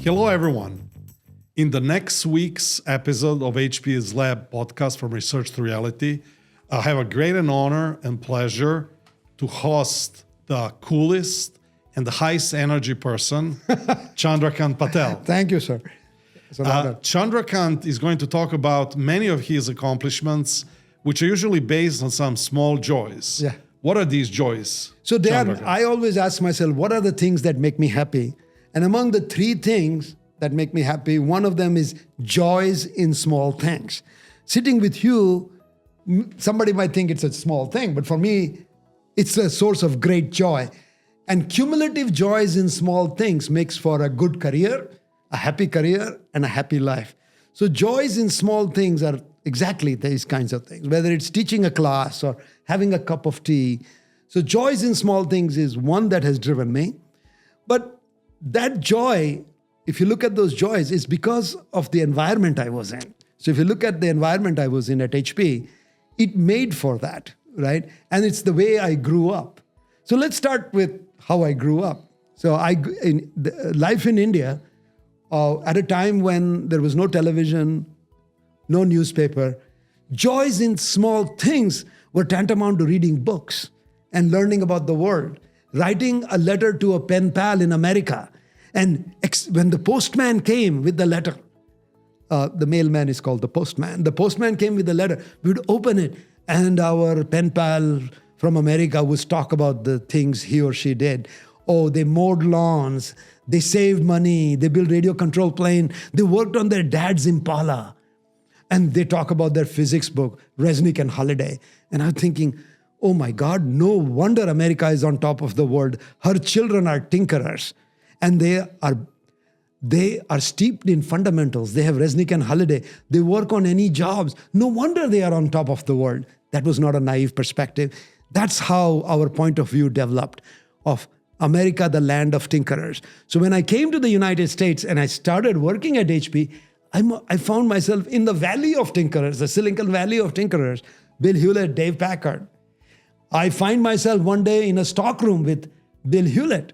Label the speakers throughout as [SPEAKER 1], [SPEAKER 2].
[SPEAKER 1] Hello, everyone. In the next week's episode of HPE Labs podcast from Research to Reality, I have a great honor and pleasure to host the coolest and the highest energy person, Chandrakant Patel.
[SPEAKER 2] Thank you, sir.
[SPEAKER 1] Chandrakant is going to talk about many of his accomplishments, which are usually based on some small joys.
[SPEAKER 2] Yeah.
[SPEAKER 1] What are these joys?
[SPEAKER 2] So, Dejan, I always ask myself, what are the things that make me happy? And among the three things that make me happy, one of them is joys in small things. Sitting with you, somebody might think it's a small thing, but for me, it's a source of great joy. And cumulative joys in small things makes for a good career, a happy career, and a happy life. So joys in small things are exactly these kinds of things, whether it's teaching a class or having a cup of tea. So joys in small things is one that has driven me. But that joy, if you look at those joys, is because of the environment I was in. So if you look at the environment I was in at HPE, it made for that, right? And it's the way I grew up. So let's start with how I grew up. So life in India, at a time when there was no television, no newspaper, joys in small things were tantamount to reading books and learning about the world. Writing a letter to a pen pal in America. And when the postman came with the letter, the mailman is called the postman. The postman came with the letter. We would open it, and our pen pal from America would talk about the things he or she did. Oh, they mowed lawns. They saved money. They built radio control plane. They worked on their dad's Impala. And they talk about their physics book, Resnick and Halliday. And I'm thinking, oh my God, no wonder America is on top of the world. Her children are tinkerers. And they are steeped in fundamentals. They have Resnick and Halliday. They work on any jobs. No wonder they are on top of the world. That was not a naive perspective. That's how our point of view developed of America, the land of tinkerers. So when I came to the United States and I started working at HP, I found myself in the valley of tinkerers, the Silicon Valley of tinkerers, Bill Hewlett, Dave Packard. I find myself one day in a stockroom with Bill Hewlett.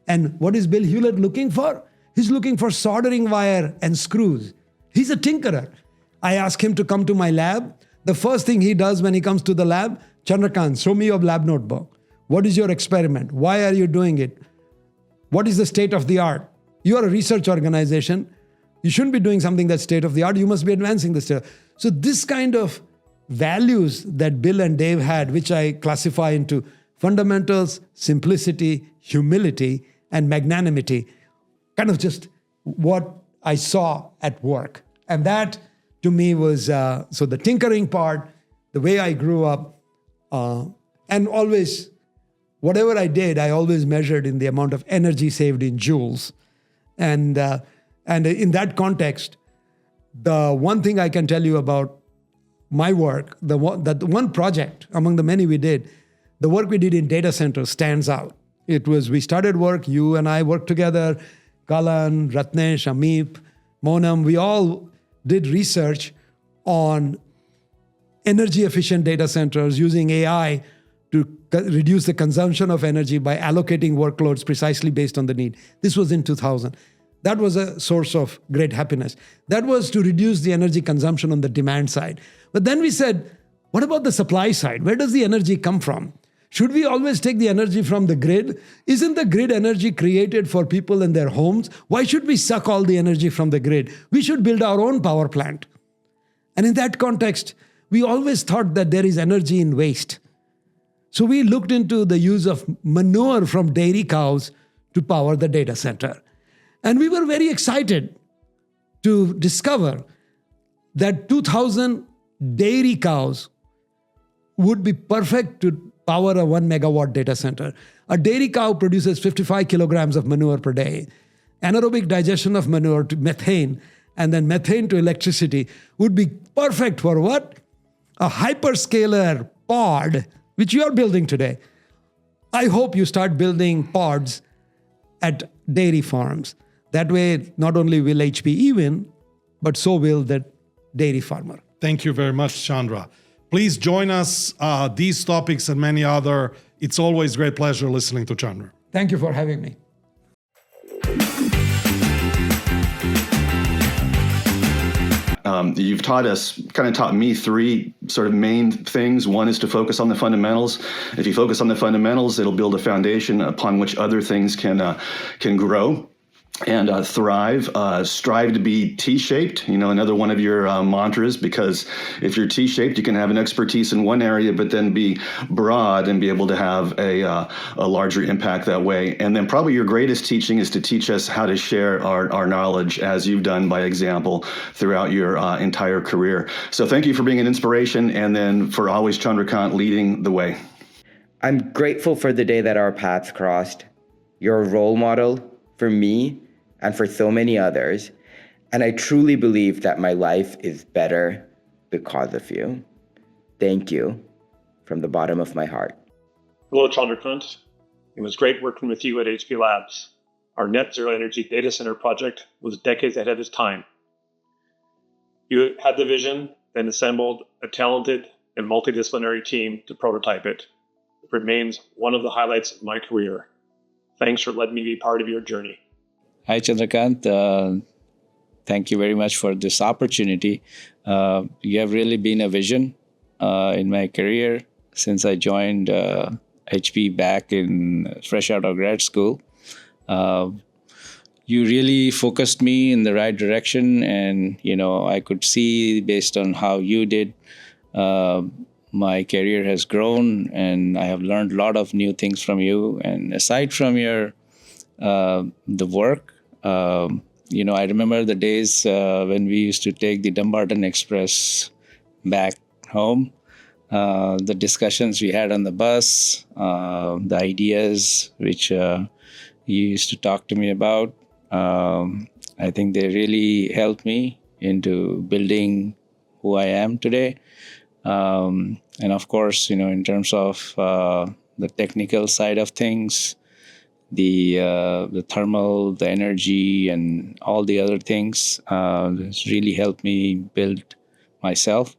[SPEAKER 2] And what is Bill Hewlett looking for? He's looking for soldering wire and screws. He's a tinkerer. I ask him to come to my lab. The first thing he does when he comes to the lab, Chandrakant, show me your lab notebook. What is your experiment? Why are you doing it? What is the state of the art? You are a research organization. You shouldn't be doing something that's state of the art. You must be advancing the state. So this kind of values that Bill and Dave had, which I classify into fundamentals, simplicity, humility, and magnanimity, kind of just what I saw at work. And that to me was, so the tinkering part, the way I grew up, and always, whatever I did, I always measured in the amount of energy saved in joules. And in that context, the one thing I can tell you about my work, the one project among the many we did, the work we did in data centers stands out. We started work, you and I worked together, Kalan, Ratnesh, Amip, Monam, we all did research on energy efficient data centers using AI to reduce the consumption of energy by allocating workloads precisely based on the need. This was in 2000. That was a source of great happiness. That was to reduce the energy consumption on the demand side. But then we said, what about the supply side? Where does the energy come from? Should we always take the energy from the grid? Isn't the grid energy created for people in their homes? Why should we suck all the energy from the grid? We should build our own power plant. And in that context, we always thought that there is energy in waste. So we looked into the use of manure from dairy cows to power the data center. And we were very excited to discover that 2,000 dairy cows would be perfect to power a 1 megawatt data center. A dairy cow produces 55 kilograms of manure per day. Anaerobic digestion of manure to methane and then methane to electricity would be perfect for what? A hyperscaler pod, which you are building today. I hope you start building pods at dairy farms. That way, not only will HPE win, but so will the dairy farmer.
[SPEAKER 1] Thank you very much, Chandra. Please join us. These topics and many other. It's always great pleasure listening to Chandra.
[SPEAKER 2] Thank you for having me.
[SPEAKER 3] You've taught me three sort of main things. One is to focus on the fundamentals. If you focus on the fundamentals, it'll build a foundation upon which other things can grow and thrive. Strive to be T-shaped, another one of your mantras, because if you're T-shaped, you can have an expertise in one area, but then be broad and be able to have a larger impact that way. And then probably your greatest teaching is to teach us how to share our knowledge, as you've done by example throughout your entire career. So thank you for being an inspiration, and then for always Chandrakant leading the way.
[SPEAKER 4] I'm grateful for the day that our paths crossed. You're a role model for me and for so many others. And I truly believe that my life is better because of you. Thank you from the bottom of my heart.
[SPEAKER 5] Hello, Chandrakant. It was great working with you at HPE Labs. Our net zero energy data center project was decades ahead of its time. You had the vision, then assembled a talented and multidisciplinary team to prototype it. It remains one of the highlights of my career. Thanks for letting me be part of your journey.
[SPEAKER 6] Hi, Chandrakant. Thank you very much for this opportunity. You have really been a vision in my career since I joined HPE back in fresh out of grad school. You really focused me in the right direction, and I could see based on how you did, my career has grown, and I have learned a lot of new things from you. And aside from your the work, I remember the days when we used to take the Dumbarton Express back home, the discussions we had on the bus, the ideas which you used to talk to me about. I think they really helped me into building who I am today. And of course, in terms of the technical side of things, the thermal, the energy, and all the other things has really helped me build myself.